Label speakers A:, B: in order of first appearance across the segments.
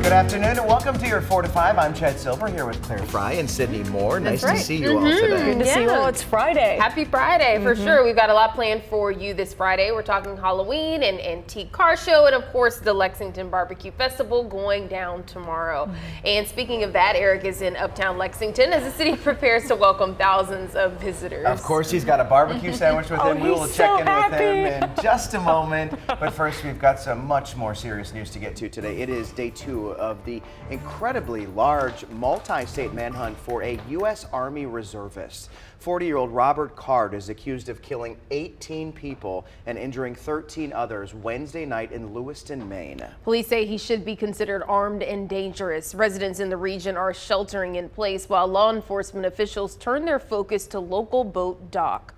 A: Good afternoon and welcome to your 4 to 5. I'm Chad Silver here with Claire Fry and Sydney Moore. Nice to see you all today.
B: Good to see you all. It's Friday.
C: Happy Friday, for sure. We've got a lot planned for you this Friday. We're talking Halloween and antique car show and, of course, the Lexington Barbecue Festival going down tomorrow. And speaking of that, Eric is in Uptown Lexington as the city prepares to welcome thousands of visitors.
A: Of course, he's got a barbecue sandwich with him. We will check in with him in just a moment. But first, we've got some much more serious news to get to today. It is day 2 of the incredibly large multi-state manhunt for a U.S. Army reservist. 40-year-old Robert Card is accused of killing 18 people and injuring 13 others Wednesday night in Lewiston, Maine.
C: Police say he should be considered armed and dangerous. Residents in the region are sheltering in place while law enforcement officials turn their focus to local boat dock.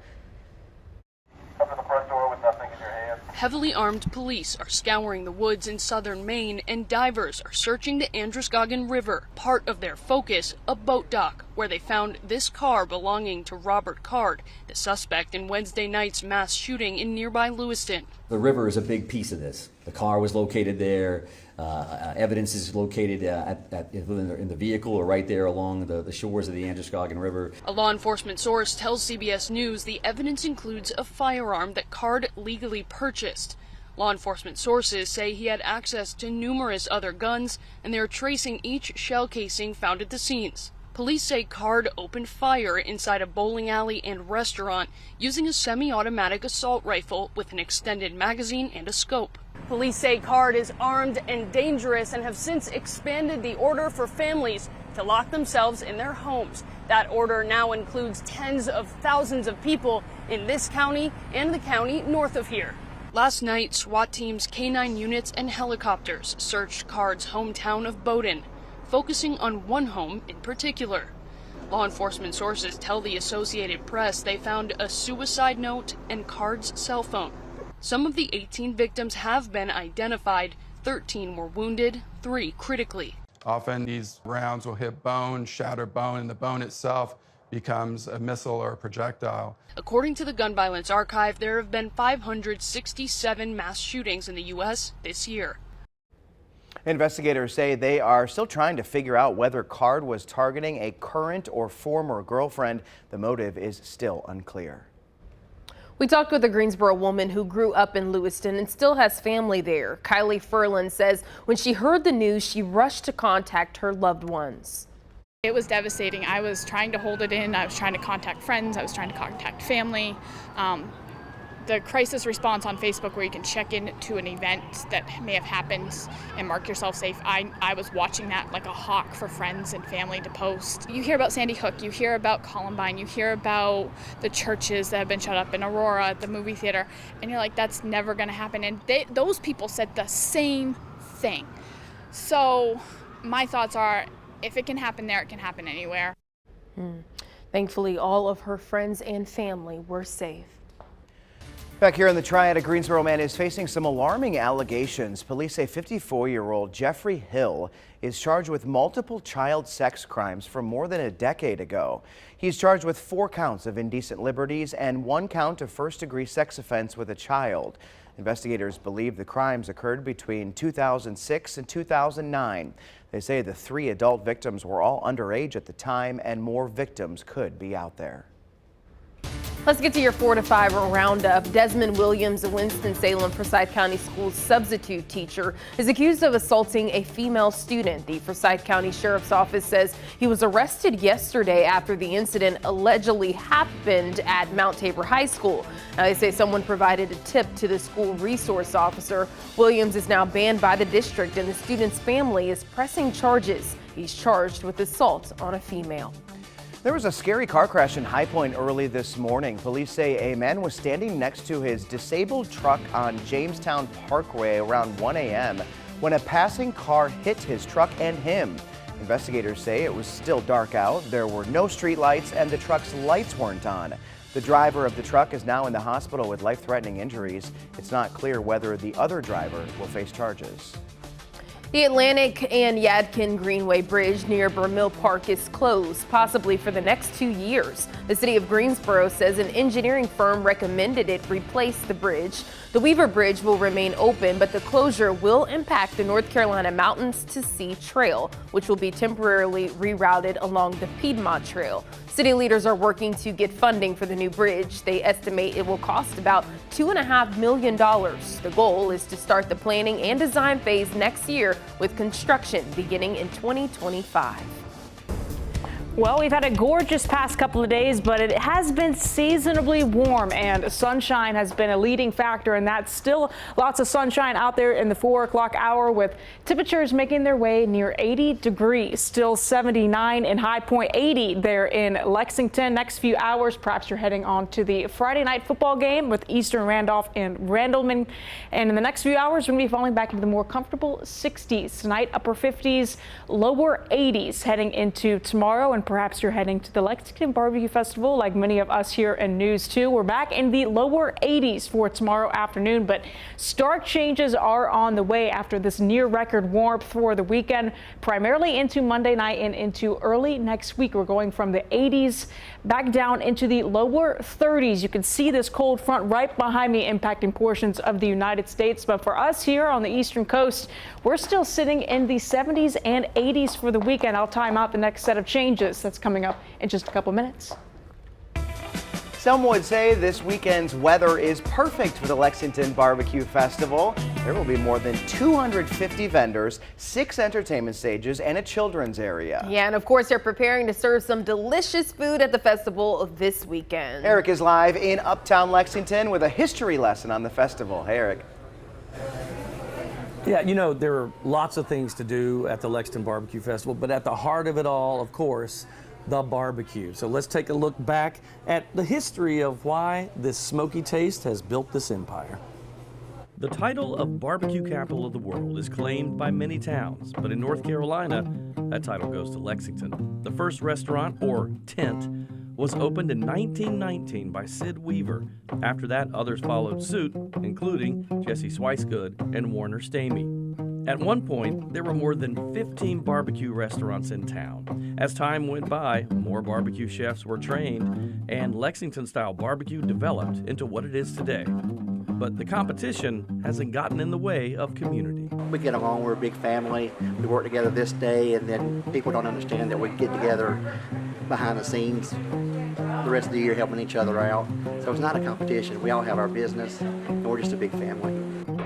D: Come to the front door with nothing in your hand.
E: Heavily armed police are scouring the woods in southern Maine, and divers are searching the Androscoggin River. Part of their focus, a boat dock, where they found this car belonging to Robert Card, the suspect in Wednesday night's mass shooting in nearby Lewiston.
F: The river is a big piece of this. The car was located there. Evidence is located in the vehicle or right there along the shores of the Androscoggin River.
E: A law enforcement source tells CBS News the evidence includes a firearm that Card legally purchased. Law enforcement sources say he had access to numerous other guns, and they are tracing each shell casing found at the scenes. Police say Card opened fire inside a bowling alley and restaurant using a semi-automatic assault rifle with an extended magazine and a scope. Police say Card is armed and dangerous and have since expanded the order for families to lock themselves in their homes. That order now includes tens of thousands of people in this county and the county north of here. Last night, SWAT teams, K-9 units, and helicopters searched Card's hometown of Bowdoin, focusing on one home in particular. Law enforcement sources tell the Associated Press they found a suicide note and Card's cell phone. Some of the 18 victims have been identified. 13 were wounded, 3 critically.
G: Often these rounds will hit bone, shatter bone, and the bone itself becomes a missile or a projectile.
E: According to the Gun Violence Archive, there have been 567 mass shootings in the U.S. this year.
A: Investigators say they are still trying to figure out whether Card was targeting a current or former girlfriend. The motive is still unclear.
C: We talked with a Greensboro woman who grew up in Lewiston and still has family there. Kylie Furlan says when she heard the news, she rushed to contact her loved ones.
H: It was devastating. I was trying to hold it in. I was trying to contact friends. I was trying to contact family. The crisis response on Facebook, where you can check in to an event that may have happened and mark yourself safe, I was watching that like a hawk for friends and family to post. You hear about Sandy Hook, you hear about Columbine, you hear about the churches that have been shut up in Aurora, the movie theater, and you're like, that's never going to happen. And those people said the same thing. So my thoughts are, if it can happen there, it can happen anywhere.
C: Thankfully, all of her friends and family were safe.
A: Back here in the Triad, a Greensboro man is facing some alarming allegations. Police say 54-year-old Jeffrey Hill is charged with multiple child sex crimes from more than a decade ago. He's charged with 4 counts of indecent liberties and 1 count of first-degree sex offense with a child. Investigators believe the crimes occurred between 2006 and 2009. They say the 3 adult victims were all underage at the time, and more victims could be out there.
C: Let's get to your 4 to 5 roundup. Desmond Williams, a Winston-Salem Forsyth County Schools substitute teacher, is accused of assaulting a female student. The Forsyth County Sheriff's Office says he was arrested yesterday after the incident allegedly happened at Mount Tabor High School. Now, they say someone provided a tip to the school resource officer. Williams is now banned by the district, and the student's family is pressing charges. He's charged with assault on a female.
A: There was a scary car crash in High Point early this morning. Police say a man was standing next to his disabled truck on Jamestown Parkway around 1 a.m. when a passing car hit his truck and him. Investigators say it was still dark out, there were no street lights, and the truck's lights weren't on. The driver of the truck is now in the hospital with life-threatening injuries. It's not clear whether the other driver will face charges.
C: The Atlantic and Yadkin Greenway Bridge near Burmill Park is closed, possibly for the next 2 years. The city of Greensboro says an engineering firm recommended it replace the bridge. The Weaver Bridge will remain open, but the closure will impact the North Carolina Mountains to Sea Trail, which will be temporarily rerouted along the Piedmont Trail. City leaders are working to get funding for the new bridge. They estimate it will cost about $2.5 million. The goal is to start the planning and design phase next year, with construction beginning in 2025.
B: Well, we've had a gorgeous past couple of days, but it has been seasonably warm, and sunshine has been a leading factor, and that's still lots of sunshine out there in the 4 o'clock hour, with temperatures making their way near 80 degrees. Still 79 in High Point, 80 there in Lexington. Next few hours, perhaps you're heading on to the Friday night football game with Eastern Randolph and Randleman. And in the next few hours, we're going to be falling back into the more comfortable 60s. Tonight, upper 50s, lower 80s heading into tomorrow, and perhaps you're heading to the Lexington Barbecue Festival like many of us here in News 2. We're back in the lower 80s for tomorrow afternoon, but stark changes are on the way after this near record warmth for the weekend, primarily into Monday night and into early next week. We're going from the 80s back down into the lower 30s. You can see this cold front right behind me impacting portions of the United States, but for us here on the eastern coast, we're still sitting in the 70s and 80s for the weekend. I'll time out the next set of changes. That's coming up in just a couple minutes.
A: Some would say this weekend's weather is perfect for the Lexington Barbecue Festival. There will be more than 250 vendors, 6 entertainment stages, and a children's area.
C: Yeah, and of course they're preparing to serve some delicious food at the festival this weekend.
A: Eric is live in Uptown Lexington with a history lesson on the festival. Hey, Eric.
I: Yeah, you know, there are lots of things to do at the Lexington Barbecue Festival, but at the heart of it all, of course, the barbecue. So let's take a look back at the history of why this smoky taste has built this empire. The title of barbecue capital of the world is claimed by many towns, but in North Carolina, that title goes to Lexington. The first restaurant, or tent, was opened in 1919 by Sid Weaver. After that, others followed suit, including Jesse Swicegood and Warner Stamey. At one point, there were more than 15 barbecue restaurants in town. As time went by, more barbecue chefs were trained, and Lexington-style barbecue developed into what it is today. But the competition hasn't gotten in the way of community.
J: We get along, we're a big family. We work together this day, and then people don't understand that we get together behind the scenes the rest of the year helping each other out. So it's not a competition. We all have our business, and we're just a big family.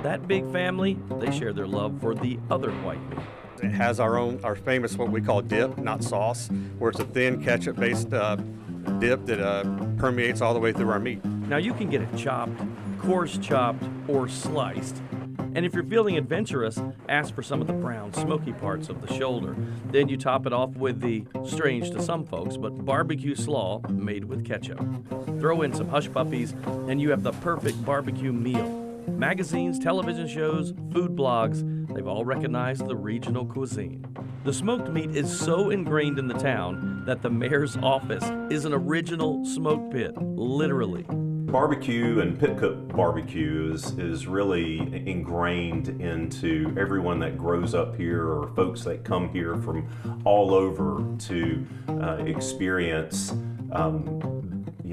I: That big family, they share their love for the other white meat.
K: It has our famous what we call dip, not sauce, where it's a thin ketchup-based dip that permeates all the way through our meat.
I: Now you can get it chopped, coarse chopped, or sliced. And if you're feeling adventurous, ask for some of the brown, smoky parts of the shoulder. Then you top it off with the, strange to some folks, but barbecue slaw made with ketchup. Throw in some hush puppies, and you have the perfect barbecue meal. Magazines, television shows, food blogs, they've all recognized the regional cuisine. The smoked meat is so ingrained in the town that the mayor's office is an original smoke pit, literally.
L: Barbecue and pit cook barbecue is really ingrained into everyone that grows up here, or folks that come here from all over to experience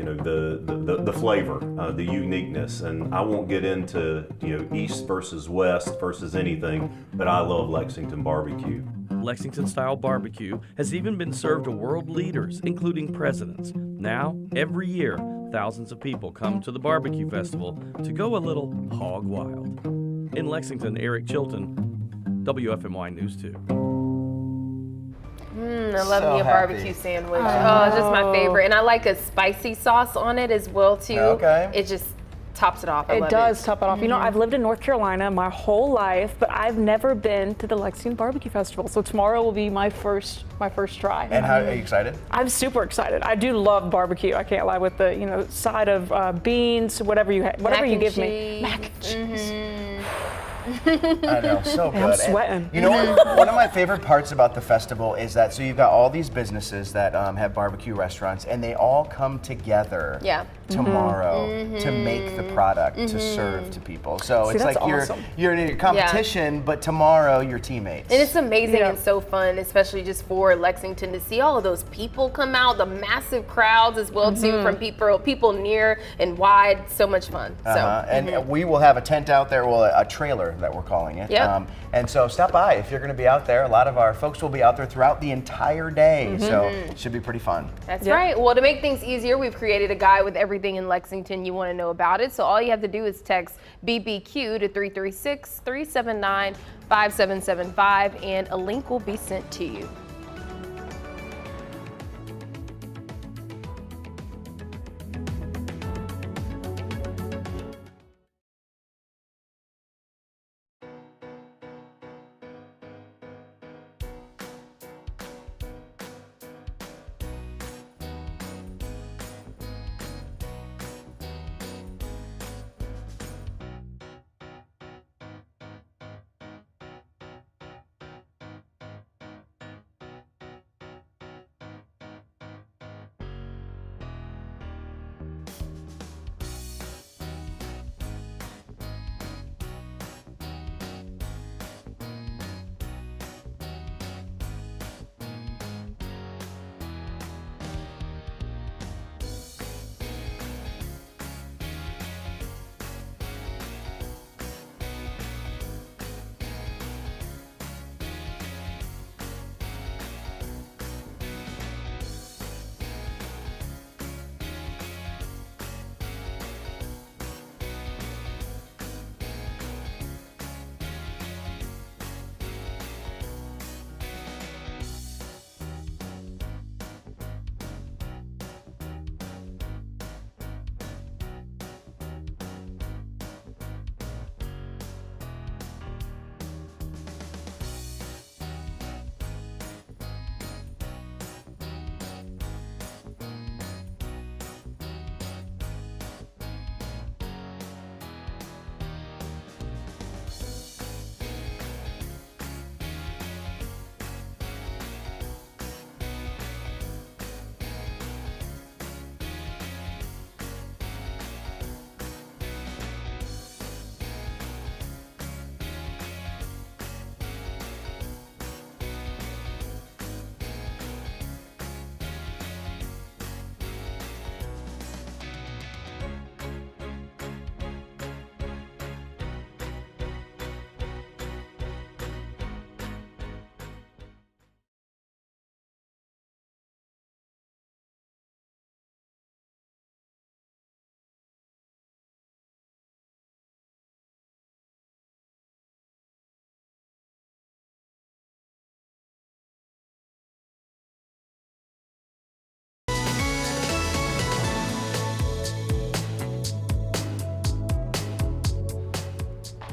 L: the flavor, the uniqueness. And I won't get into east versus west versus anything, but I love Lexington barbecue.
I: Lexington-style barbecue has even been served to world leaders, including presidents. Now, every year, thousands of people come to the barbecue festival to go a little hog wild. In Lexington, Eric Chilton, WFMY News 2.
C: I love me a barbecue sandwich. Oh, it's just my favorite. And I like a spicy sauce on it as well, too.
A: Okay.
C: It just tops it off. I love
B: It does top it off. You know, I've lived in North Carolina my whole life, but I've never been to the Lexington Barbecue Festival. So tomorrow will be my first try.
A: And how are you excited?
B: I'm super excited. I do love barbecue. I can't lie, with the side of beans, whatever you give me. Mac and cheese.
A: I know, so good.
B: I'm sweating.
A: You know what? One of my favorite parts about the festival is that, so you've got all these businesses that have barbecue restaurants, and they all come together tomorrow to make the product to serve to people. So it's like you're in your competition, but tomorrow you're teammates.
C: And it's amazing and so fun, especially just for Lexington, to see all of those people come out, the massive crowds as well too, from people near and wide. So much fun.
A: And we will have a tent out there, well, a trailer that we're calling it. And so stop by if you're going to be out there. A lot of our folks will be out there throughout the entire day, so it should be pretty fun.
C: That's right. Well, to make things easier, we've created a guide with everything in Lexington you want to know about it. So all you have to do is text BBQ to 336-379-5775, and a link will be sent to you.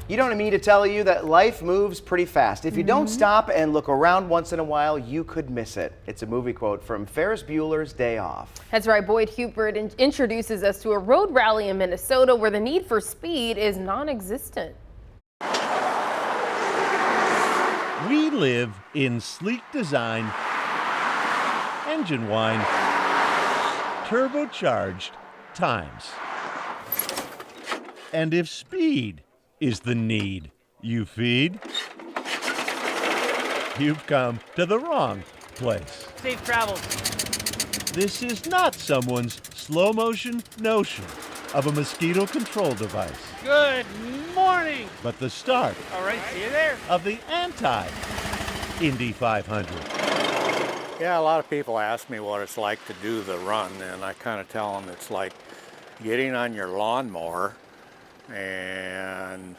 A: You don't need me to tell you that life moves pretty fast. If you don't stop and look around once in a while, you could miss it. It's a movie quote from Ferris Bueller's Day Off.
C: That's right. Boyd Hubert introduces us to a road rally in Minnesota where the need for speed is non-existent.
M: We live in sleek design, engine wine, turbocharged times. And if speed is the need you feed, you've come to the wrong place.
N: Safe travels.
M: This is not someone's slow motion notion of a mosquito control device,
N: Good morning.
M: but the start
N: All right, see you there.
M: of the anti-Indy 500.
O: Yeah, a lot of people ask me what it's like to do the run, and I kind of tell them it's like getting on your lawnmower and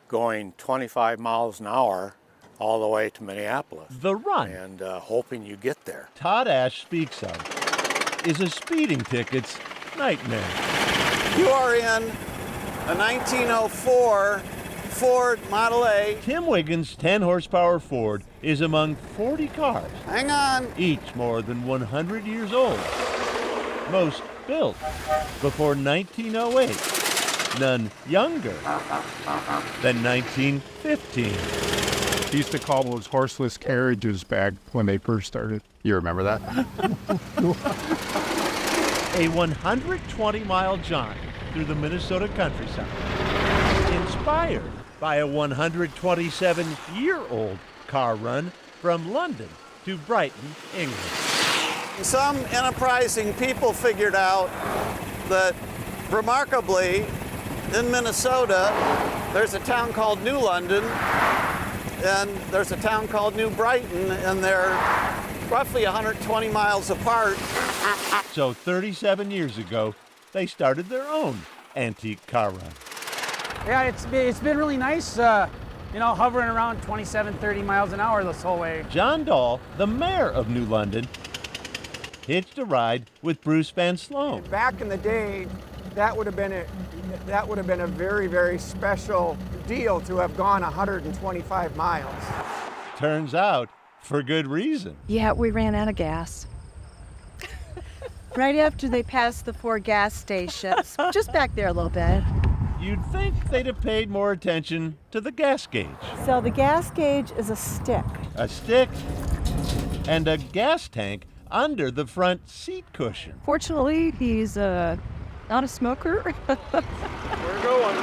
O: going 25 miles an hour all the way to Minneapolis.
M: The run,
O: and hoping you get there.
M: Todd Ash speaks of, is a speeding ticket's nightmare.
P: You are in a 1904 Ford Model A.
M: Tim Wiggins' 10-horsepower Ford is among 40 cars.
P: Hang on.
M: Each more than 100 years old. Most built before 1908. none younger than 1915.
Q: They used to call those horseless carriages back when they first started.
R: You remember that?
M: A 120-mile jaunt through the Minnesota countryside, inspired by a 127-year-old car run from London to Brighton, England.
P: Some enterprising people figured out that, remarkably, in Minnesota, there's a town called New London, and there's a town called New Brighton, and they're roughly 120 miles apart.
M: So 37 years ago, they started their own antique car run.
N: Yeah, it's been really nice, hovering around 27, 30 miles an hour this whole way.
M: John Dahl, the mayor of New London, hitched a ride with Bruce Van Sloan.
S: Back in the day, that would have been a very, very special deal to have gone 125 miles.
M: Turns out, for good reason.
T: Yeah, we ran out of gas. Right after they passed the 4 gas stations, just back there a little bit.
M: You'd think they'd have paid more attention to the gas gauge.
T: So the gas gauge is a stick.
M: A stick and a gas tank under the front seat cushion.
T: Fortunately, he's not a smoker.
P: We're going.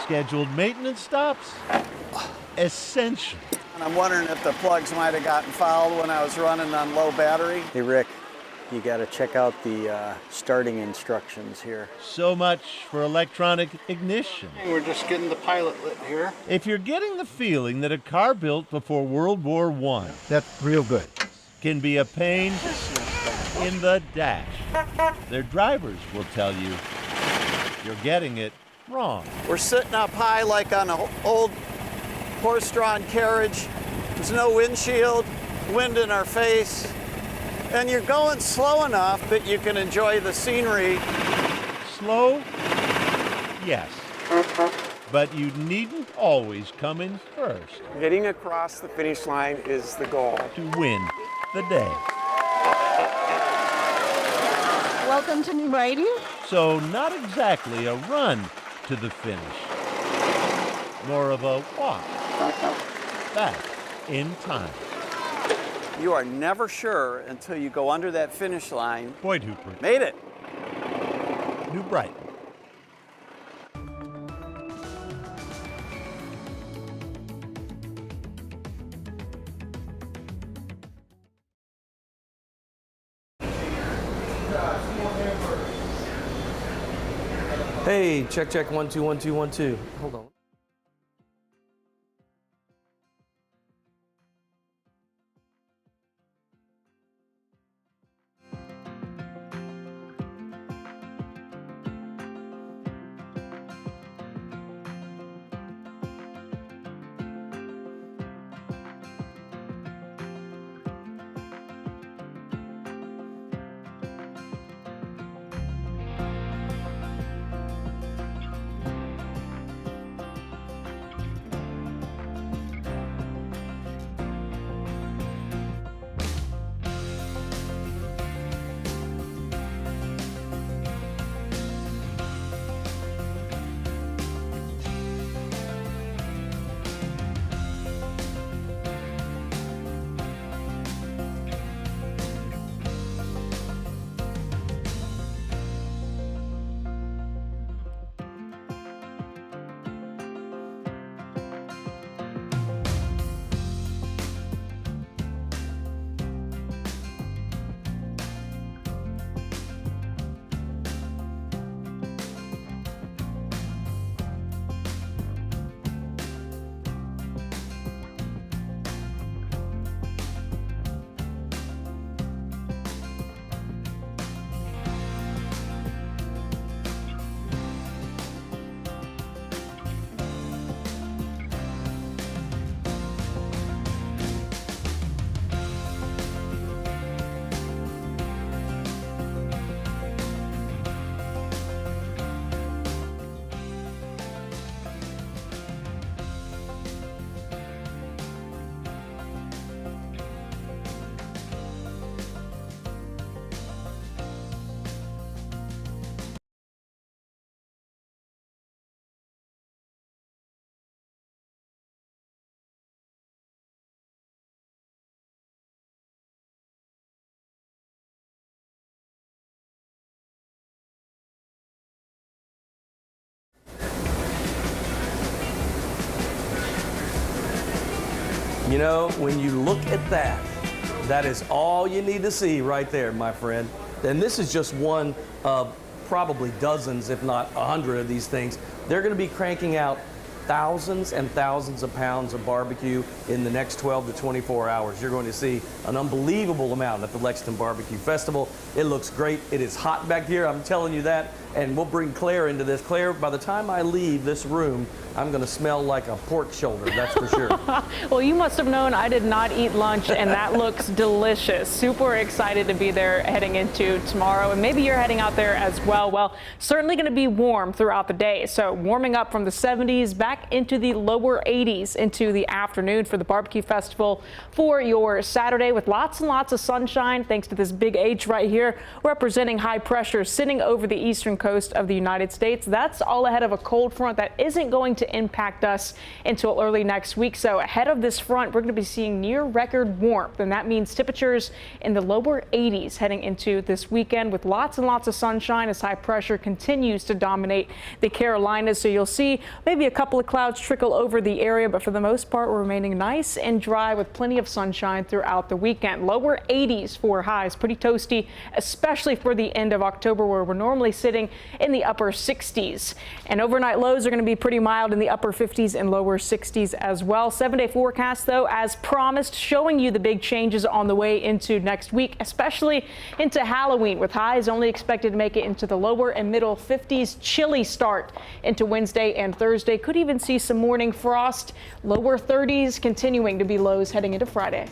M: Scheduled maintenance stops, essential.
P: And I'm wondering if the plugs might have gotten fouled when I was running on low battery.
U: Hey Rick, you got to check out the starting instructions here.
M: So much for electronic ignition.
P: We're just getting the pilot lit here.
M: If you're getting the feeling that a car built before World War I,
Q: That's real good.
M: can be a pain in the dash, their drivers will tell you you're getting it wrong.
P: We're sitting up high like on an old horse-drawn carriage. There's no windshield, wind in our face, and you're going slow enough that you can enjoy the scenery.
M: Slow? Yes. But you needn't always come in first.
S: Getting across the finish line is the goal.
M: To win the day.
T: Welcome to New Brighton.
M: So not exactly a run to the finish. More of a walk back in time.
P: You are never sure until you go under that finish line.
M: Point Hooper.
P: Made it.
M: New Brighton.
I: Hey, check, 1 2 1 2 1 2. Hold on. You know, when you look at that, that is all you need to see right there, my friend. And this is just one of probably dozens, if not 100 of these things. They're going to be cranking out thousands and thousands of pounds of barbecue in the next 12 to 24 hours. You're going to see an unbelievable amount at the Lexington Barbecue Festival. It looks great. It is hot back here, I'm telling you that. And we'll bring Claire into this. Claire, by the time I leave this room, I'm going to smell like a pork shoulder, that's for sure.
B: Well, you must have known I did not eat lunch, and that looks delicious. Super excited to be there heading into tomorrow, and maybe you're heading out there as well. Well, certainly going to be warm throughout the day, so warming up from the 70s back into the lower 80s into the afternoon for the Barbecue Festival for your Saturday, with lots and lots of sunshine thanks to this big H right here representing high pressure sitting over the eastern coast of the United States. That's all ahead of a cold front that isn't going to impact us until early next week. So ahead of this front, we're going to be seeing near record warmth, and that means temperatures in the lower 80s heading into this weekend, with lots and lots of sunshine as high pressure continues to dominate the Carolinas. So you'll see maybe a couple of clouds trickle over the area, but for the most part, we're remaining nice and dry with plenty of sunshine throughout the weekend. Lower 80s for highs, pretty toasty, especially for the end of October, where we're normally sitting in the upper 60s. And overnight lows are going to be pretty mild in the upper 50s and lower 60s as well. 7-day forecast, though, as promised, showing you the big changes on the way into next week, especially into Halloween, with highs only expected to make it into the lower and middle 50s. Chilly start into Wednesday and Thursday. Could even see some morning frost. Lower 30s continuing to be lows heading into Friday.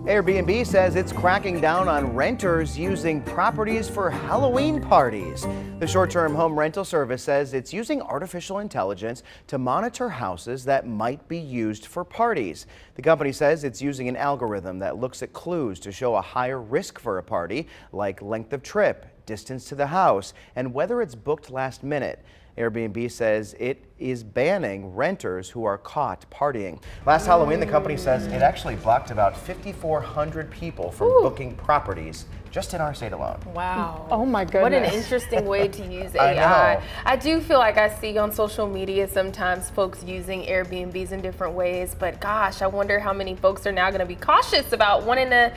A: Airbnb says it's cracking down on renters using properties for Halloween parties. The short-term home rental service says it's using artificial intelligence to monitor houses that might be used for parties. The company says it's using an algorithm that looks at clues to show a higher risk for a party, like length of trip, distance to the house, and whether it's booked last minute. Airbnb says it is banning renters who are caught partying. Last Halloween, the company says it actually blocked about 5,400 people from booking properties just in our state alone.
C: Wow.
B: Oh my goodness.
C: What an interesting way to use
A: I
C: AI.
A: know.
C: I do feel like I see on social media sometimes folks using Airbnbs in different ways, but gosh, I wonder how many folks are now going to be cautious about wanting to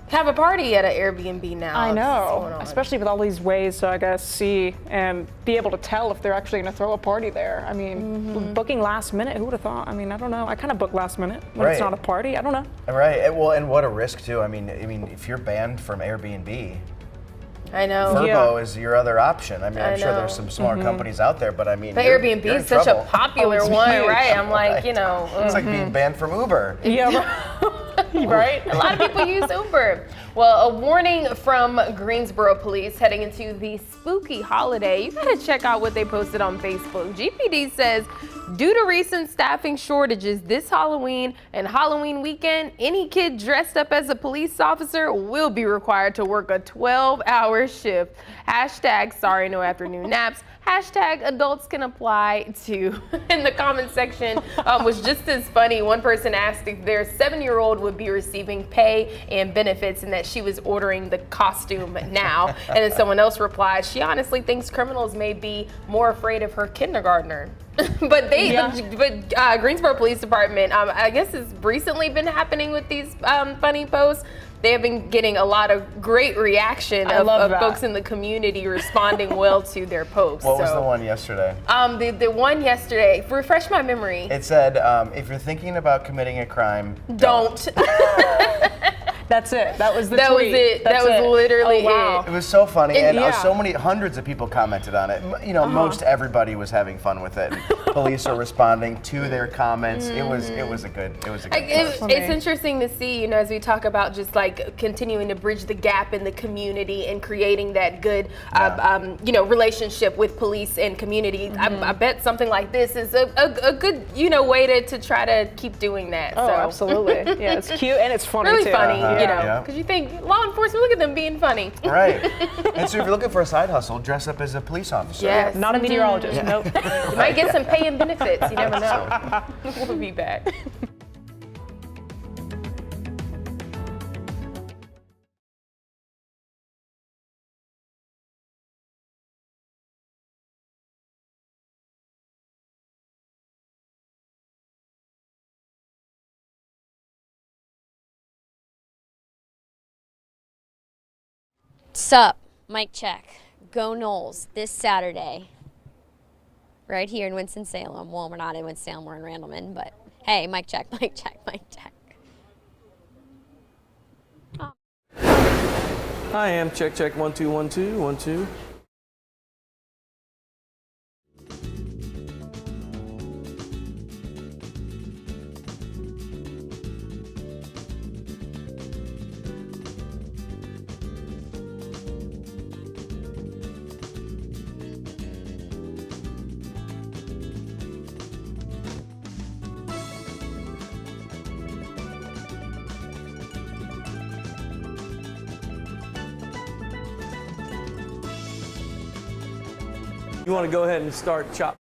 C: have a party at an Airbnb now.
B: I know, especially with all these ways to, I guess, see and be able to tell if they're actually going to throw a party there. I mean, booking last minute, who would have thought? I mean, I don't know. I kind of book last minute when it's not a party. I don't know.
A: Right. Well, and what a risk too. I mean, if you're banned from Airbnb,
C: I know.
A: Vrbo is your other option. I mean, I'm sure there's some smart companies out there, but I mean,
C: but
A: you're
C: Airbnb
A: in
C: is such a
A: trouble.
C: popular one, right? I'm like, you know.
A: It's like being banned from Uber.
C: Yeah. Right? A lot of people use Uber. Well, a warning from Greensboro police heading into the spooky holiday. You gotta check out what they posted on Facebook. GPD says, due to recent staffing shortages this Halloween and Halloween weekend, any kid dressed up as a police officer will be required to work a 12-hour shift. Hashtag sorry no afternoon naps. Hashtag adults can apply too. In the comment section was just as funny. One person asked if their 7-year-old would be receiving pay and benefits and that she was ordering the costume now. And then someone else replied, she honestly thinks criminals may be more afraid of her kindergartner. But Greensboro Police Department, I guess has recently been happening with these funny posts. They have been getting a lot of great reaction of folks in the community responding well to their posts.
A: What was the one yesterday?
C: The one yesterday, refresh my memory.
A: It said, if you're thinking about committing a crime,
C: don't.
B: That's it. That was the
C: tweet. Was it. That was literally it.
A: It was so funny, and so many hundreds of people commented on it. You know, most everybody was having fun with it. Police are responding to their comments. It was a good.
C: It's interesting to see, you know, as we talk about just like continuing to bridge the gap in the community and creating that good, you know, relationship with police and community. I bet something like this is a good, you know, way to try to keep doing that.
B: Oh, absolutely. Yeah, it's cute and it's funny
C: really
B: too.
C: Funny. You know, because you think law enforcement, look at them being funny.
A: Right. And so if you're looking for a side hustle, dress up as a police officer.
C: Yes.
B: Not a meteorologist. Nope.
C: You might get some pay and benefits. You never know. We'll be back.
R: Sup, mic check. Go Knowles this Saturday. Right here in Winston-Salem. Well, we're not in Winston-Salem, we're in Randleman, but hey, mic check, mic check, mic check. Oh.
I: I am check 1 2 1 2 1 2. You want to go ahead and start chop.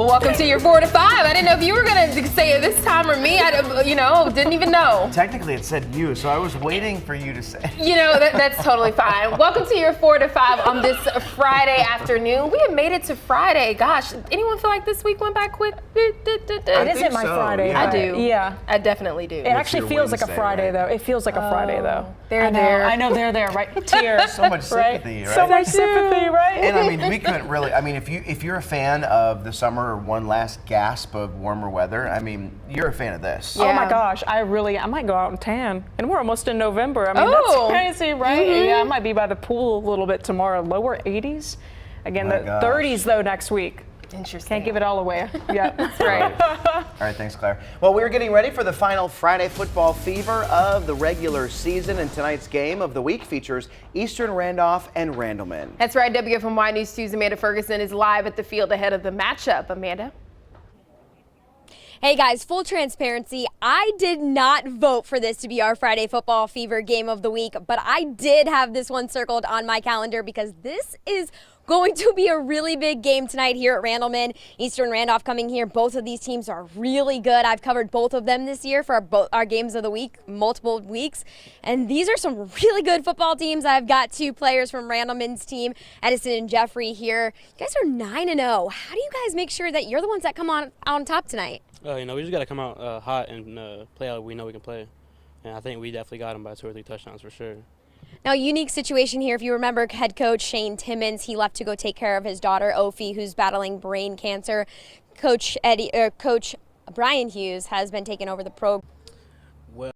C: Well, welcome to your 4 to 5. I didn't know if you were going to say it this time or me. Didn't even know.
A: Technically, it said you, so I was waiting for you to say.
C: That's totally fine. Welcome to your 4 to 5 on this Friday afternoon. We have made it to Friday. Gosh, anyone feel like this week went by quick?
B: It isn't my Friday.
A: Yeah.
C: I do.
B: Yeah.
C: I definitely do.
B: It actually feels like a Friday, though. It feels like a Friday, though.
C: They're there.
B: I know they're there, right? Tears.
A: So much sympathy, right?
B: So much sympathy, right?
A: And I mean, we couldn't really. I mean, if you're a fan of the summer or one last gasp of warmer weather, I mean, you're a fan of this.
B: Oh my gosh, I might go out and tan. And we're almost in November. I mean, that's crazy, right?
C: Mm-hmm.
B: Yeah, I might be by the pool a little bit tomorrow. Lower 80s. Again, the 30s though next week.
C: Interesting.
B: Can't give it all away. Yeah, that's right.
A: All right, thanks, Claire. Well, we're getting ready for the final Friday football fever of the regular season, and tonight's game of the week features Eastern Randolph and Randleman.
C: That's right. WFMY News 2's Amanda Ferguson is live at the field ahead of the matchup. Amanda?
R: Hey guys, full transparency, I did not vote for this to be our Friday Football Fever game of the week, but I did have this one circled on my calendar because this is going to be a really big game tonight here at Randleman. Eastern Randolph coming here. Both of these teams are really good. I've covered both of them this year for our games of the week, multiple weeks. And these are some really good football teams. I've got two players from Randleman's team, Edison and Jeffrey here. You guys are 9-0. How do you guys make sure that you're the ones that come on top tonight?
D: We just got to come out hot and play out we know we can play. And I think we definitely got them by 2 or 3 touchdowns for sure.
R: Now, unique situation here. If you remember, head coach Shane Timmons, he left to go take care of his daughter, Ophi, who's battling brain cancer. Coach Brian Hughes has been taking over the program.
D: Well,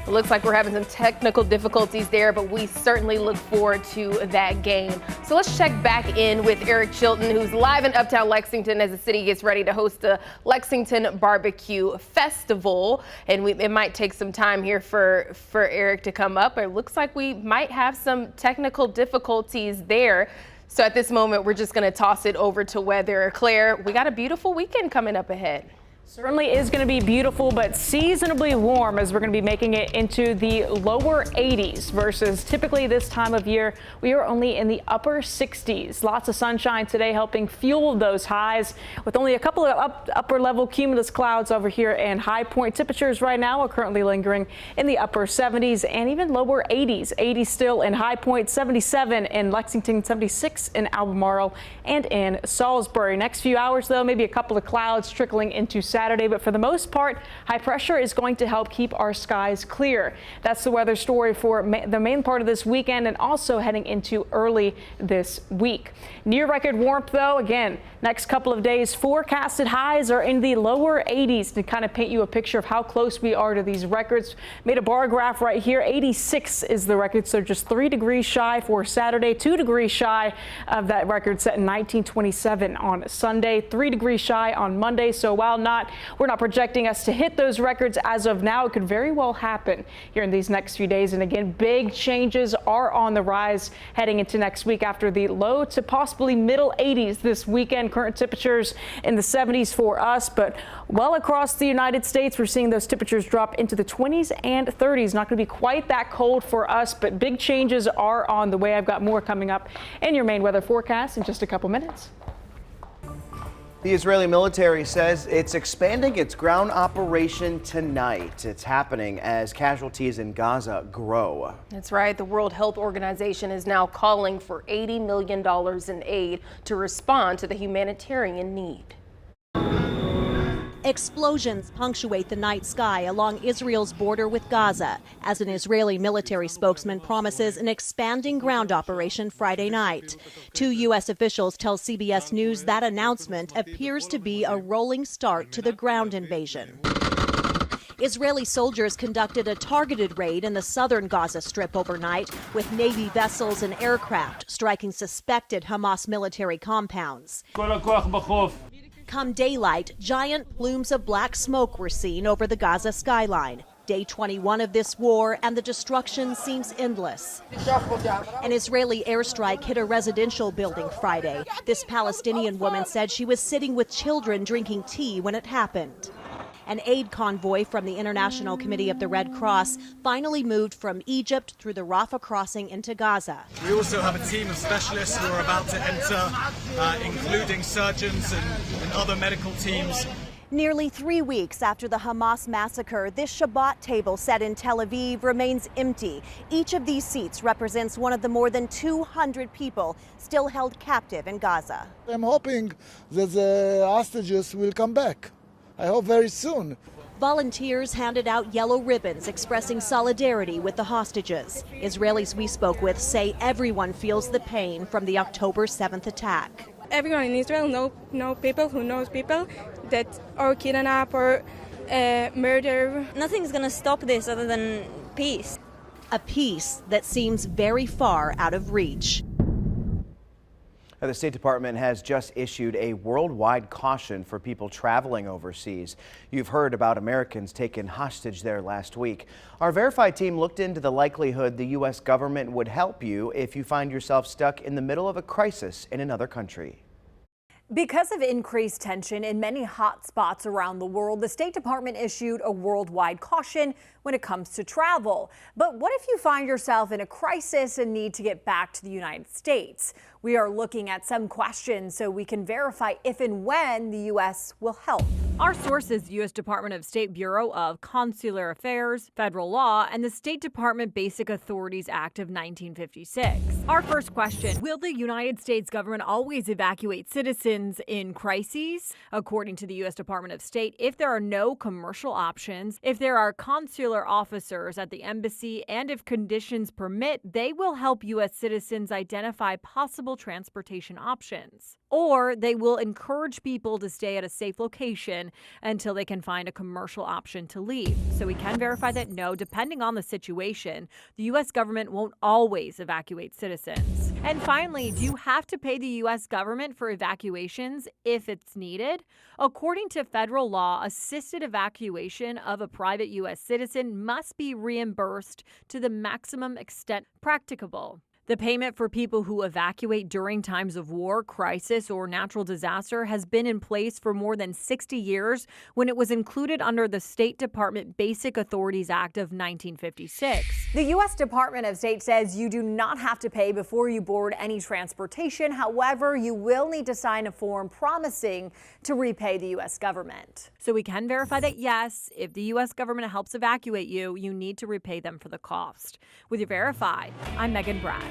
C: It looks like we're having some technical difficulties there, but we certainly look forward to that game. So let's check back in with Eric Chilton, who's live in Uptown Lexington as the city gets ready to host the Lexington Barbecue Festival. And it might take some time here for Eric to come up. It looks like we might have some technical difficulties there. So at this moment, we're just going to toss it over to weather. Claire, we got a beautiful weekend coming up ahead.
B: Certainly is going to be beautiful, but seasonably warm as we're going to be making it into the lower 80s versus typically this time of year. We are only in the upper 60s. Lots of sunshine today helping fuel those highs with only a couple of upper level cumulus clouds over here, and high point temperatures right now are currently lingering in the upper 70s and even lower 80s. 80 still in High Point, 77 in Lexington, 76 in Albemarle and in Salisbury. Next few hours, though, maybe a couple of clouds trickling into Saturday, but for the most part, high pressure is going to help keep our skies clear. That's the weather story for the main part of this weekend and also heading into early this week. Near record warmth, though, again, next couple of days, forecasted highs are in the lower 80s to kind of paint you a picture of how close we are to these records. Made a bar graph right here. 86 is the record, so just 3 degrees shy for Saturday, 2 degrees shy of that record set in 1927 on Sunday, 3 degrees shy on Monday. So while we're not projecting us to hit those records as of now, it could very well happen here in these next few days. And again, big changes are on the rise heading into next week after the low to possibly middle 80s this weekend. Current temperatures in the 70s for us, but well across the United States, we're seeing those temperatures drop into the 20s and 30s. Not going to be quite that cold for us, but big changes are on the way. I've got more coming up in your Maine weather forecast in just a couple minutes.
A: The Israeli military says it's expanding its ground operation tonight. It's happening as casualties in Gaza grow.
C: That's right. The World Health Organization is now calling for $80 million in aid to respond to the humanitarian need.
V: Explosions punctuate the night sky along Israel's border with Gaza as an Israeli military spokesman promises an expanding ground operation Friday night. 2 U.S. officials tell CBS News that announcement appears to be a rolling start to the ground invasion. Israeli soldiers conducted a targeted raid in the southern Gaza Strip overnight, with Navy vessels and aircraft striking suspected Hamas military compounds. Come daylight, giant plumes of black smoke were seen over the Gaza skyline. Day 21 of this war, and the destruction seems endless. An Israeli airstrike hit a residential building Friday. This Palestinian woman said she was sitting with children drinking tea when it happened. An aid convoy from the International Committee of the Red Cross finally moved from Egypt through the Rafah crossing into Gaza.
F: We also have a team of specialists who are about to enter, including surgeons and other medical teams.
V: Nearly 3 weeks after the Hamas massacre, this Shabbat table set in Tel Aviv remains empty. Each of these seats represents one of the more than 200 people still held captive in Gaza.
G: I'm hoping that the hostages will come back. I hope very soon.
V: Volunteers handed out yellow ribbons expressing solidarity with the hostages. Israelis we spoke with say everyone feels the pain from the October 7th attack.
W: Everyone in Israel know people who knows people that are kidnapped or murder.
X: Nothing's going to stop this other than peace.
V: A peace that seems very far out of reach.
A: The State Department has just issued a worldwide caution for people traveling overseas. You've heard about Americans taken hostage there last week. Our Verified team looked into the likelihood the U.S. government would help you if you find yourself stuck in the middle of a crisis in another country.
Y: Because of increased tension in many hot spots around the world, the State Department issued a worldwide caution when it comes to travel. But what if you find yourself in a crisis and need to get back to the United States? We are looking at some questions so we can verify if and when the U.S. will help. Our source is the U.S. Department of State Bureau of Consular Affairs, Federal Law, and the State Department Basic Authorities Act of 1956. Our first question, will the United States government always evacuate citizens in crises? According to the U.S. Department of State, if there are no commercial options, if there are consular officers at the embassy, and if conditions permit, they will help U.S. citizens identify possible transportation options. Or they will encourage people to stay at a safe location until they can find a commercial option to leave. So we can verify that no, depending on the situation, the U.S. government won't always evacuate citizens. And finally, do you have to pay the U.S. government for evacuations if it's needed? According to federal law, assisted evacuation of a private U.S. citizen must be reimbursed to the maximum extent practicable. The payment for people who evacuate during times of war, crisis, or natural disaster has been in place for more than 60 years when it was included under the State Department Basic Authorities Act of 1956. The U.S. Department of State says you do not have to pay before you board any transportation. However, you will need to sign a form promising to repay the U.S. government. So we can verify that, yes, if the U.S. government helps evacuate you, you need to repay them for the cost. With your Verified, I'm Megan Bragg.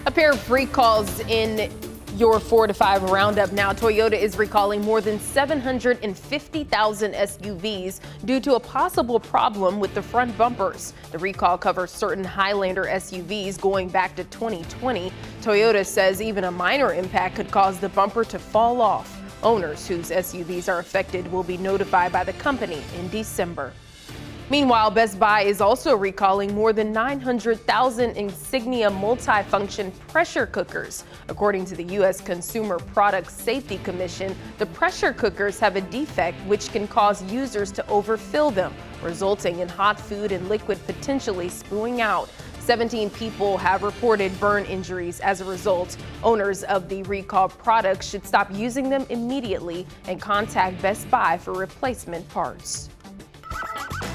C: A pair of recalls in your 4 to 5 roundup now. Toyota is recalling more than 750,000 SUVs due to a possible problem with the front bumpers. The recall covers certain Highlander SUVs going back to 2020. Toyota says even a minor impact could cause the bumper to fall off. Owners whose SUVs are affected will be notified by the company in December. Meanwhile, Best Buy is also recalling more than 900,000 Insignia multi-function pressure cookers. According to the U.S. Consumer Product Safety Commission, the pressure cookers have a defect which can cause users to overfill them, resulting in hot food and liquid potentially spewing out. 17 people have reported burn injuries as a result. Owners of the recalled products should stop using them immediately and contact Best Buy for replacement parts.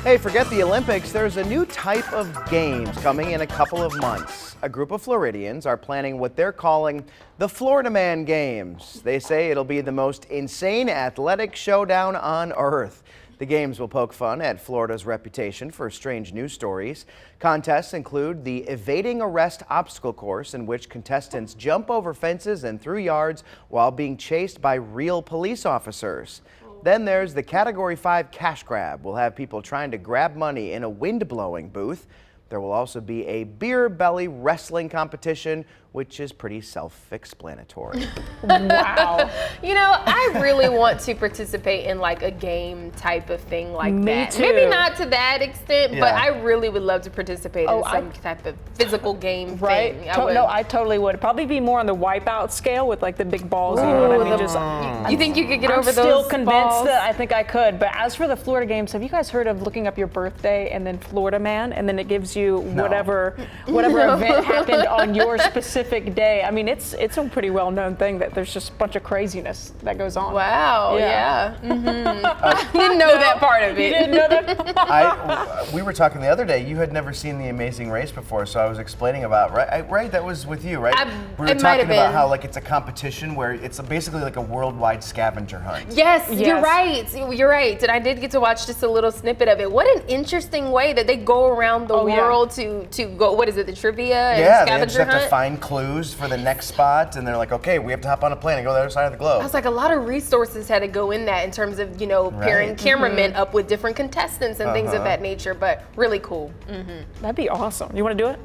A: Hey, forget the Olympics. There's a new type of games coming in a couple of months. A group of Floridians are planning what they're calling the Florida Man Games. They say it'll be the most insane athletic showdown on earth. The games will poke fun at Florida's reputation for strange news stories. Contests include the evading arrest obstacle course, in which contestants jump over fences and through yards while being chased by real police officers. Then there's the Category 5 cash grab. We'll have people trying to grab money in a wind-blowing booth. There will also be a beer belly wrestling competition, which is pretty self-explanatory.
C: Wow. You know, I really want to participate in like a game type of thing like that.
B: too.
C: Maybe not to that extent,
A: Yeah.
C: but I really would love to participate in some type of physical game
B: Right?
C: thing.
B: No, I totally would. Probably be more on the wipeout scale with like the big balls. You know what I mean? Just,
C: you think you could get
B: I'm
C: over
B: still
C: those
B: convinced
C: balls?
B: that I think I could. But as for the Florida games, have you guys heard of looking up your birthday and then Florida Man, and then it gives you whatever event happened on your specific specific day. I mean, it's a pretty well-known thing that there's just a bunch of craziness that goes on.
C: Wow, yeah. I didn't know that part of it.
B: You didn't know that?
A: We were talking the other day, you had never seen The Amazing Race before, so I was explaining about, right, that was with you, right? We were talking about how like it's a competition where it's basically like a worldwide scavenger hunt.
C: Yes, you're right. You're right. And I did get to watch just a little snippet of it. What an interesting way that they go around the world to go, what is it, the trivia and
A: Yeah,
C: scavenger
A: they just have
C: hunt?
A: to find clues for the next spot, and they're like, okay, we have to hop on a plane and go to the other side of the globe.
C: I was like, a lot of resources had to go in that in terms of, pairing cameramen up with different contestants and things of that nature, but really cool.
B: That'd be awesome. You want to do it?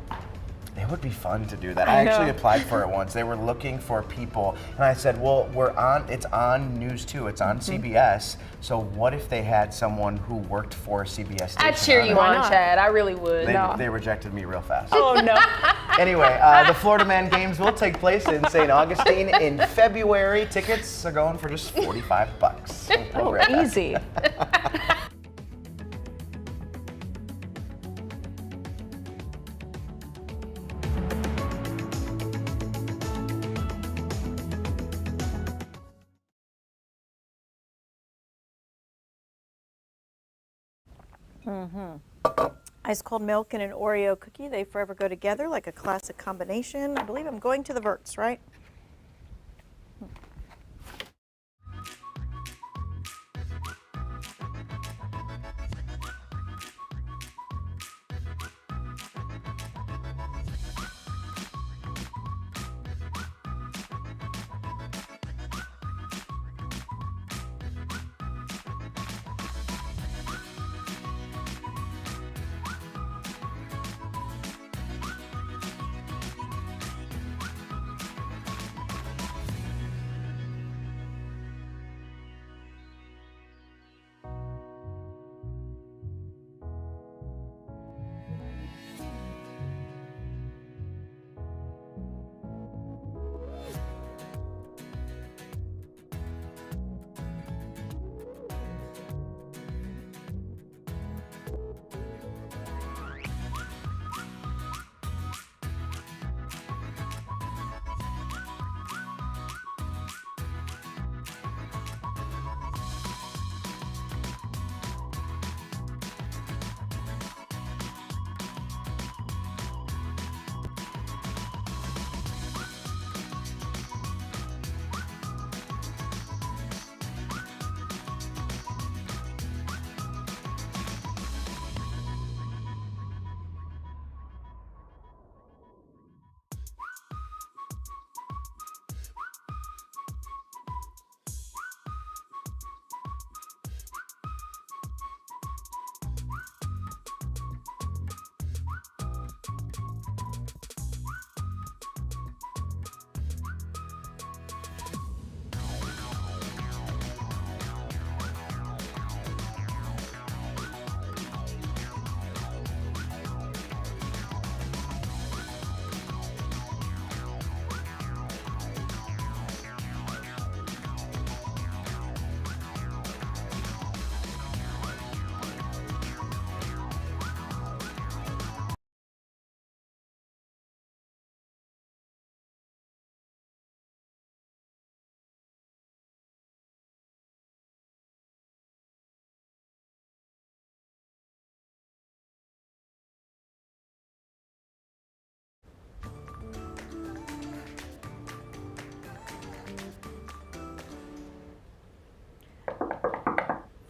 A: It would be fun to do that. I actually applied for it once. They were looking for people, and I said, well, it's on News 2, it's on CBS, so what if they had someone who worked for a CBS station?
C: I'd cheer you on, Chad. I really would.
A: They rejected me real fast.
B: Oh, no.
A: Anyway, the Florida Man Games will take place in St. Augustine in February. Tickets are going for just $45.
B: Oh, easy.
T: Ice cold milk and an Oreo cookie, they forever go together like a classic combination. I believe I'm going to the Verts, right?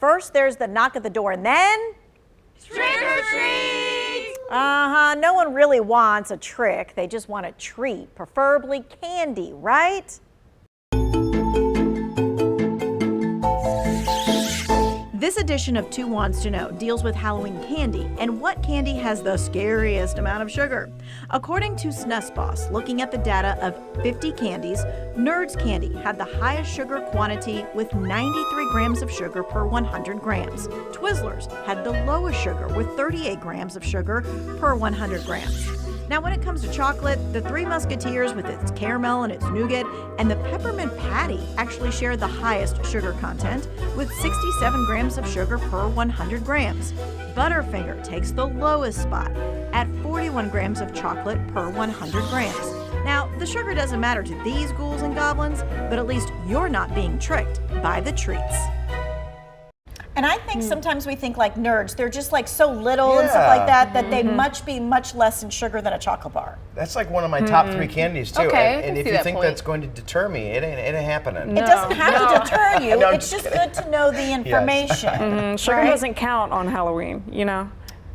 T: First, there's the knock at the door, and then trick or treat! No one really wants a trick. They just want a treat, preferably candy, right? This edition of Two Wants to Know deals with Halloween candy and what candy has the scariest amount of sugar. According to Snusboss, looking at the data of 50 candies, Nerds candy had the highest sugar quantity with 93 grams of sugar per 100 grams. Twizzlers had the lowest sugar with 38 grams of sugar per 100 grams. Now, when it comes to chocolate, the Three Musketeers with its caramel and its nougat and the peppermint patty actually shared the highest sugar content with 67 grams of sugar per 100 grams. Butterfinger takes the lowest spot at 41 grams of chocolate per 100 grams. Now, the sugar doesn't matter to these ghouls and goblins, but at least you're not being tricked by the treats.
E: And I think sometimes we think like nerds, they're just like so little and stuff like that, that they be much less in sugar than a chocolate bar.
A: That's like one of my top 3 candies too.
E: Okay,
A: and if you think that's going to deter me, it ain't happening.
E: It doesn't have to deter you.
A: No, I'm
E: it's just
A: kidding.
E: good to know the information.
B: Sugar
E: right?
B: doesn't count on Halloween, you know?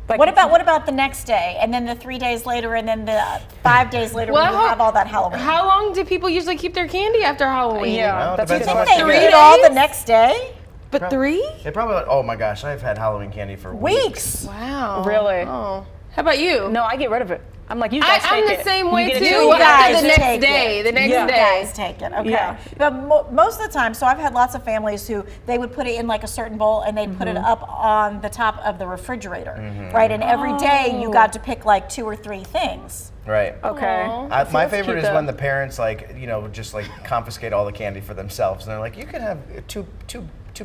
B: Like,
E: what about the next day, and then the 3 days later, and then the 5 days later when you have all that Halloween?
C: How long do people usually keep their candy after Halloween?
A: Yeah,
E: Do you think they eat all the next day?
C: But 3?
A: It probably. Oh my gosh, I've had Halloween candy for weeks.
C: Wow.
B: Really?
C: Oh. How about you?
B: No, I get rid of it. I'm like, you guys
C: I'm
B: take
C: the
B: it.
C: same way
B: You get
C: too.
B: it
E: You guys
C: After the next
E: take
C: day.
E: it.
C: The next
E: You
C: day.
E: guys take it. Okay.
B: Yeah.
E: But most of the time, so I've had lots of families who they would put it in like a certain bowl and they'd put it up on the top of the refrigerator, right? And every day you got to pick like 2 or 3 things.
A: Right.
B: Okay.
A: My favorite is when the parents just confiscate all the candy for themselves, and they're like, you can have two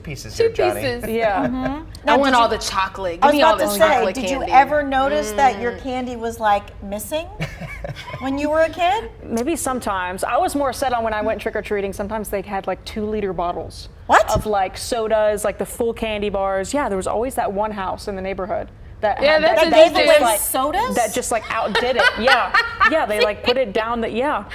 A: pieces here, Johnny.
B: Yeah.
C: I want all the chocolate.
E: I
C: Give
E: was
C: me all
E: about
C: the
E: to say,
C: chocolate
E: did
C: candy.
E: you ever notice that your candy was like missing when you were a kid?
B: Maybe sometimes. I was more set on when I went trick-or-treating, sometimes they had like 2-liter bottles.
E: What?
B: Of like sodas, like the full candy bars. Yeah, there was always that one house in the neighborhood that
C: Yeah,
B: had
C: that's
B: that,
E: gave away
B: like,
E: sodas?
B: that just like outdid it. Yeah. Yeah, they like put it down
A: They probably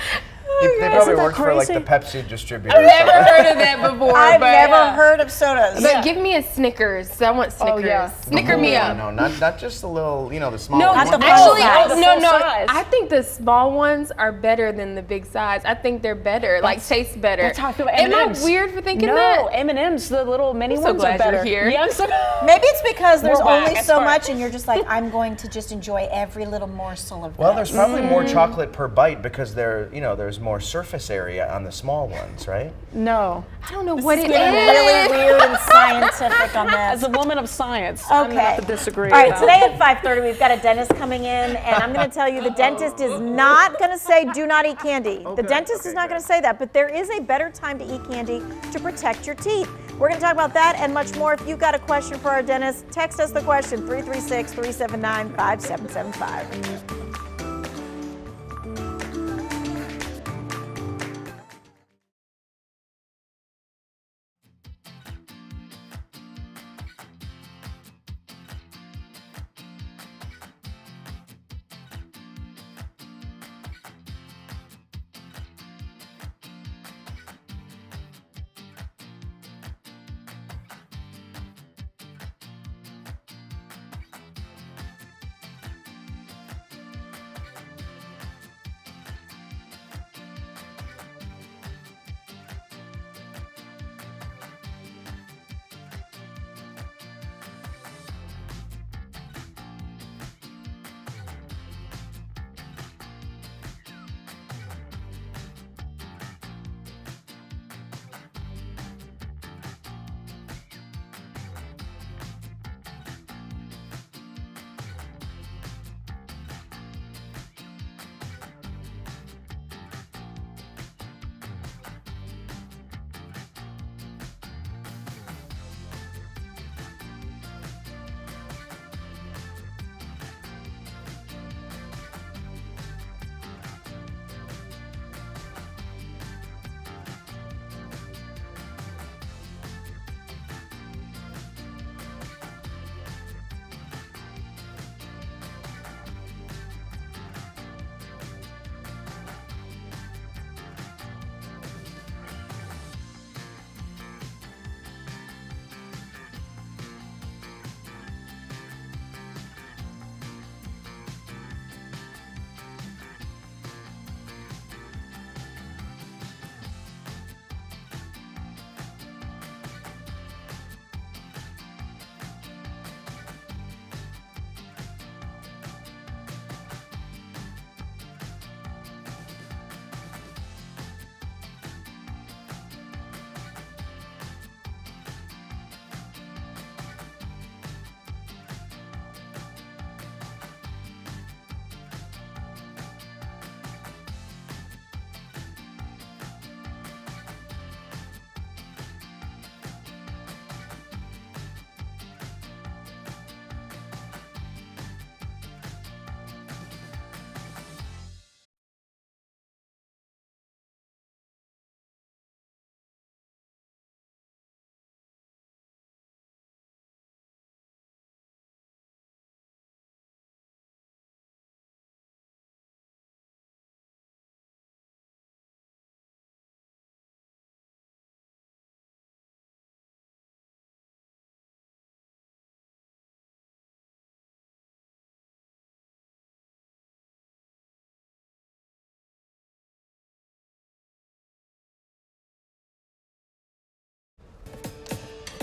B: Isn't that
A: work for like the
B: crazy?
A: Pepsi distributor.
C: I've never heard of that before.
E: I've
C: but,
E: never heard of sodas.
C: But give me a Snickers. I want Snickers.
B: yeah.
C: Snicker me up.
A: No, not just the little, the small
C: No,
A: ones.
C: actually,
B: size.
C: no.
B: The full size.
C: I think the small ones are better than the big size. I think they're better, like taste better.
B: That's how I feel about
C: Am I
B: M&Ms.
C: weird for thinking
B: no,
C: that?
B: M&Ms, the little mini
C: I'm so
B: ones are
C: glad
B: better.
C: you're here.
B: Yeah, I'm so
E: Maybe it's because there's
B: We're back.
E: only
B: It's
E: so
B: fine.
E: much and you're just like, I'm going to just enjoy every little morsel of
A: Well,
E: this.
A: there's probably more chocolate per bite because there's more surface area on the small ones, right?
B: No.
C: I don't know what it is.
E: getting really weird and scientific on
B: As
E: this.
B: a woman of science, I'm gonna have to disagree.
E: All right,
B: though.
E: today at 5:30, we've got a dentist coming in, and I'm going to tell you the dentist is not going to say do not eat candy. The dentist is not going to say that, but there is a better time to eat candy to protect your teeth. We're going to talk about that and much more. If you've got a question for our dentist, text us the question, 336-379-5775.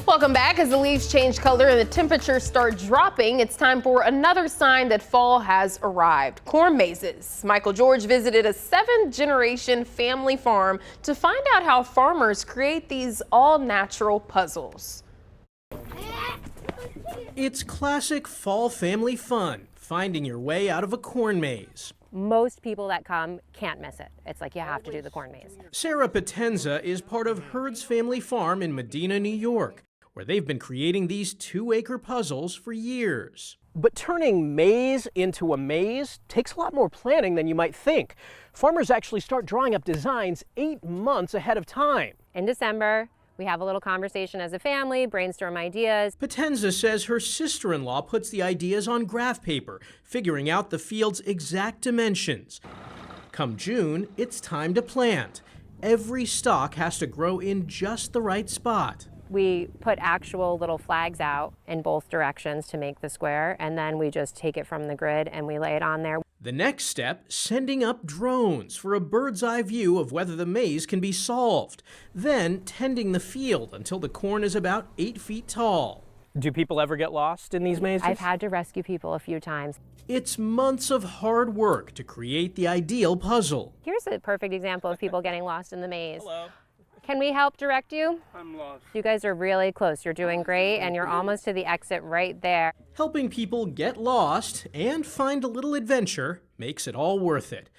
C: Welcome back. As the leaves change color and the temperatures start dropping, it's time for another sign that fall has arrived. Corn mazes. Michael George visited a 7th-generation family farm to find out how farmers create these all-natural puzzles.
H: It's classic fall family fun, finding your way out of a corn maze.
J: Most people that come can't miss it. It's like you have to do the corn maze.
H: Sarah Potenza is part of Hurd's family farm in Medina, New York, where they've been creating these 2-acre puzzles for years.
K: But turning maize into a maze takes a lot more planning than you might think. Farmers actually start drawing up designs 8 months ahead of time.
J: In December, we have a little conversation as a family, brainstorm ideas.
H: Potenza says her sister-in-law puts the ideas on graph paper, figuring out the field's exact dimensions. Come June, it's time to plant. Every stalk has to grow in just the right spot.
J: We put actual little flags out in both directions to make the square, and then we just take it from the grid and we lay it on there.
H: The next step, sending up drones for a bird's eye view of whether the maze can be solved. Then tending the field until the corn is about 8 feet tall.
K: Do people ever get lost in these mazes?
J: I've had to rescue people a few times.
H: It's months of hard work to create the ideal puzzle.
J: Here's a perfect example of people getting lost in the maze.
K: Hello.
J: Can we help direct you?
K: I'm lost.
J: You guys are really close. You're doing great, and you're almost to the exit right there.
H: Helping people get lost and find a little adventure makes it all worth it.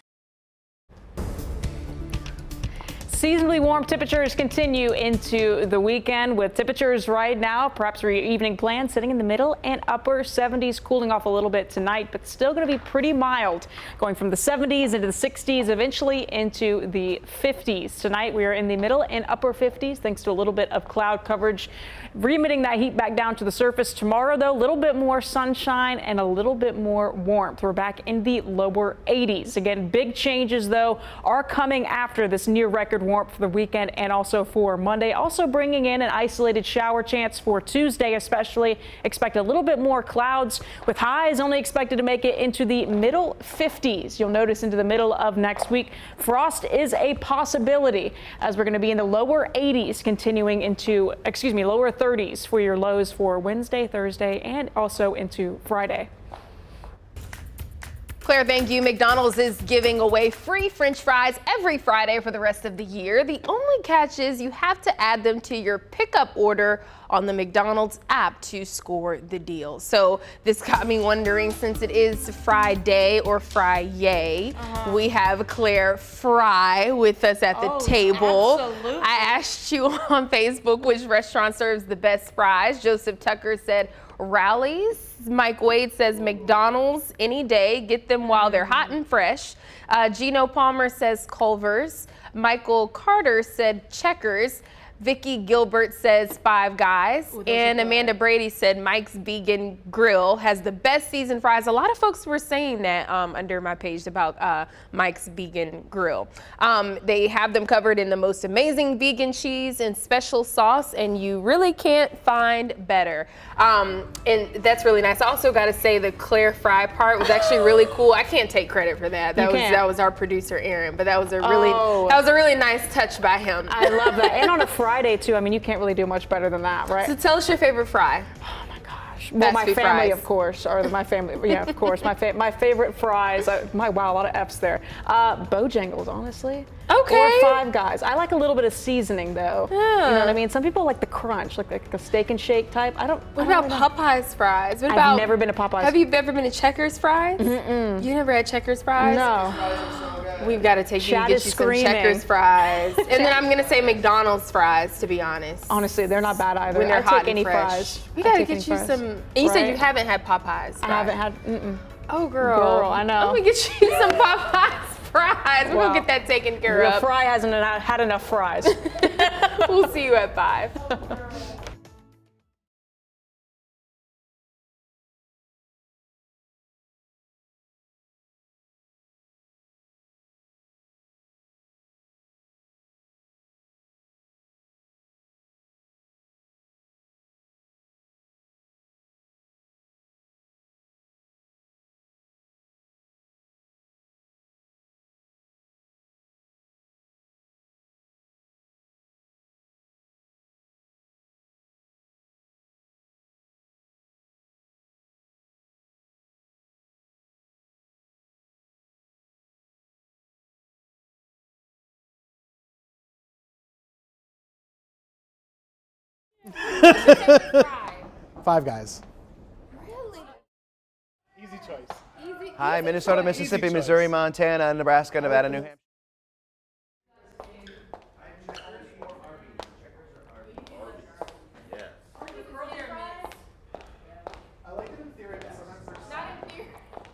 B: Seasonably warm temperatures continue into the weekend with temperatures right now, perhaps for your evening plans, sitting in the middle and upper 70s, cooling off a little bit tonight, but still going to be pretty mild, going from the 70s into the 60s, eventually into the 50s. Tonight we are in the middle and upper 50s thanks to a little bit of cloud coverage, remitting that heat back down to the surface. Tomorrow, though, a little bit more sunshine and a little bit more warmth. We're back in the lower 80s. Again, big changes, though, are coming after this near record warmth for the weekend and also for Monday. Also bringing in an isolated shower chance for Tuesday, especially. Expect a little bit more clouds with highs only expected to make it into the middle 50s. You'll notice into the middle of next week, frost is a possibility as we're going to be in the lower 80s continuing into, lower 30s for your lows for Wednesday, Thursday, and also into Friday.
C: Claire, thank you. McDonald's is giving away free French fries every Friday for the rest of the year. The only catch is you have to add them to your pickup order on the McDonald's app to score the deal. So this got me wondering, since it is Friday or Fry-yay, we have Claire Fry with us at the table.
L: Absolutely.
C: I asked you on Facebook which restaurant serves the best fries. Joseph Tucker said Rallies. Mike Wade says McDonald's any day. Get them while they're hot and fresh. Gino Palmer says Culver's. Michael Carter said Checkers. Vicky Gilbert says Five Guys. And Amanda Brady said Mike's Vegan Grill has the best seasoned fries. A lot of folks were saying that under my page about Mike's Vegan Grill. They have them covered in the most amazing vegan cheese and special sauce, and you really can't find better. And that's really nice. I also got to say the Claire Fry part was actually really cool. I can't take credit for that. That was our producer Aaron, but that was a really nice touch by him.
B: I love that. And on a Friday too. I mean, you can't really do much better than that, right?
C: So tell us your favorite fry.
B: Oh my gosh. Well, my family, of course, or my family. Yeah, of course. My favorite fries. Wow, a lot of F's there. Bojangles, honestly.
C: Okay.
B: Or Five Guys. I like a little bit of seasoning though. Yeah. You know what I mean? Some people like the crunch, like a steak and shake type.
C: What about Popeye's fries?
B: I've never been to Popeye's.
C: Have you ever been to Checkers fries?
B: Mm-mm.
C: You never had Checkers fries?
B: No.
C: We've got to take you and get you some Checkers fries. And then I'm going to say McDonald's fries, to be honest.
B: Honestly, they're not bad either.
C: When they're hot and
B: any
C: fresh.
B: Fries.
C: We got to get you some. And you said you haven't had Popeyes.
B: I haven't had.
C: Oh, girl.
B: I know.
C: Let me get you some Popeyes fries. We're going to get that taken care of.
B: The fry hasn't had enough fries.
C: We'll see you at 5.
L: Five Guys.
N: Easy choice.
A: Hi, Minnesota, Mississippi, Missouri, Montana, Nebraska, Nevada, New Hampshire.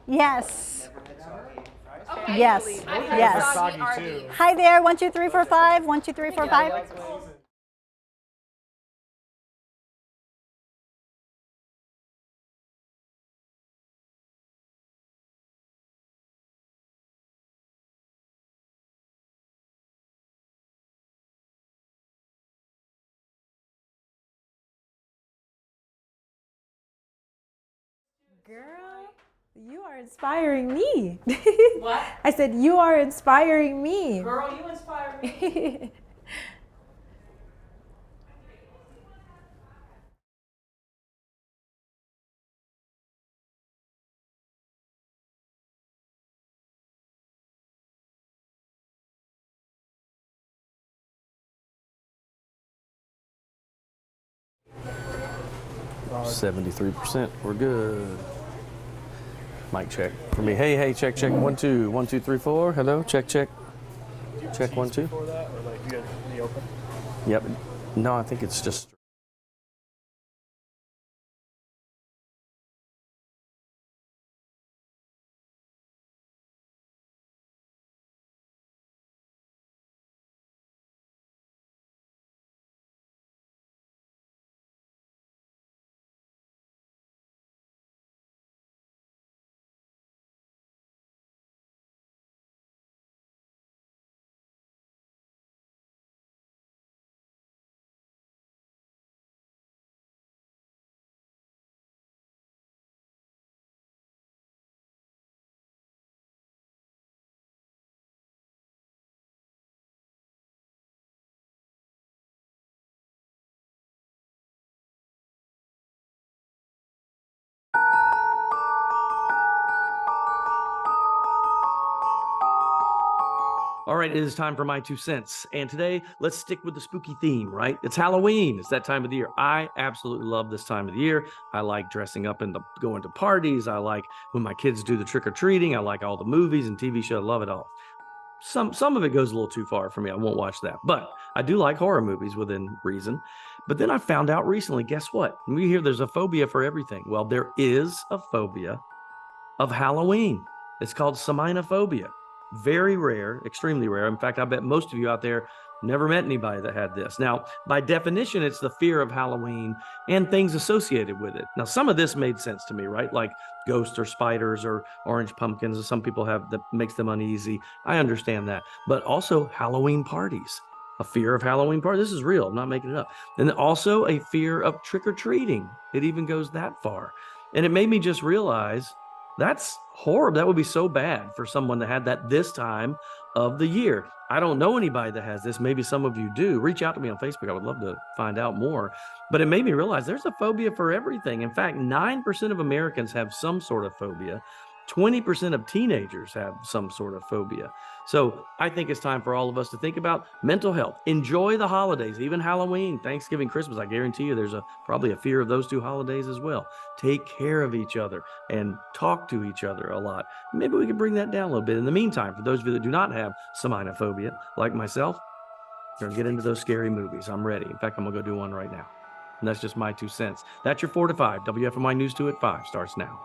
O: Yes. Yes. Yes. Hi there. 1, 2, 3, 4, 5. 1, 2, 3, 4, 5.
Q: Girl, you are inspiring me.
B: What?
Q: I said, you are inspiring me.
B: Girl, you inspire me.
I: God. 73%. We're good. Mic check for me. Hey, hey, check, check. 1, 2, 1, 2, 3, 4. Hello, check, check. Check 1, 2.
N: Before that, or like you had the open?
I: Yep. No, I think it's just. All right, it is time for my 2 cents. And today, let's stick with the spooky theme, right? It's Halloween. It's that time of the year. I absolutely love this time of the year. I like dressing up and going to parties. I like when my kids do the trick-or-treating. I like all the movies and TV shows. I love it all. Some of it goes a little too far for me. I won't watch that. But I do like horror movies within reason. But then I found out recently, guess what? We hear there's a phobia for everything. Well, there is a phobia of Halloween. It's called seminophobia. Very rare, extremely rare. In fact, I bet most of you out there never met anybody that had this. Now, by definition, it's the fear of Halloween and things associated with it. Now, some of this made sense to me, right? Like ghosts or spiders or orange pumpkins that some people have that makes them uneasy. I understand that. But also Halloween parties, a fear of Halloween parties. This is real. I'm not making it up. And also a fear of trick-or-treating. It even goes that far. And it made me just realize that's horrible. That would be so bad for someone that had that this time of the year. I don't know anybody that has this. Maybe some of you do. Reach out to me on Facebook. I would love to find out more. But it made me realize there's a phobia for everything. In fact, 9% of Americans have some sort of phobia. 20% of teenagers have some sort of phobia. So I think it's time for all of us to think about mental health. Enjoy the holidays, even Halloween, Thanksgiving, Christmas. I guarantee you there's probably a fear of those two holidays as well. Take care of each other and talk to each other a lot. Maybe we can bring that down a little bit. In the meantime, for those of you that do not have seminophobia, like myself, we're going to get into those scary movies. I'm ready. In fact, I'm going to go do one right now. And that's just my 2 cents. That's your 4 to 5. WFMY News 2 at 5 starts now.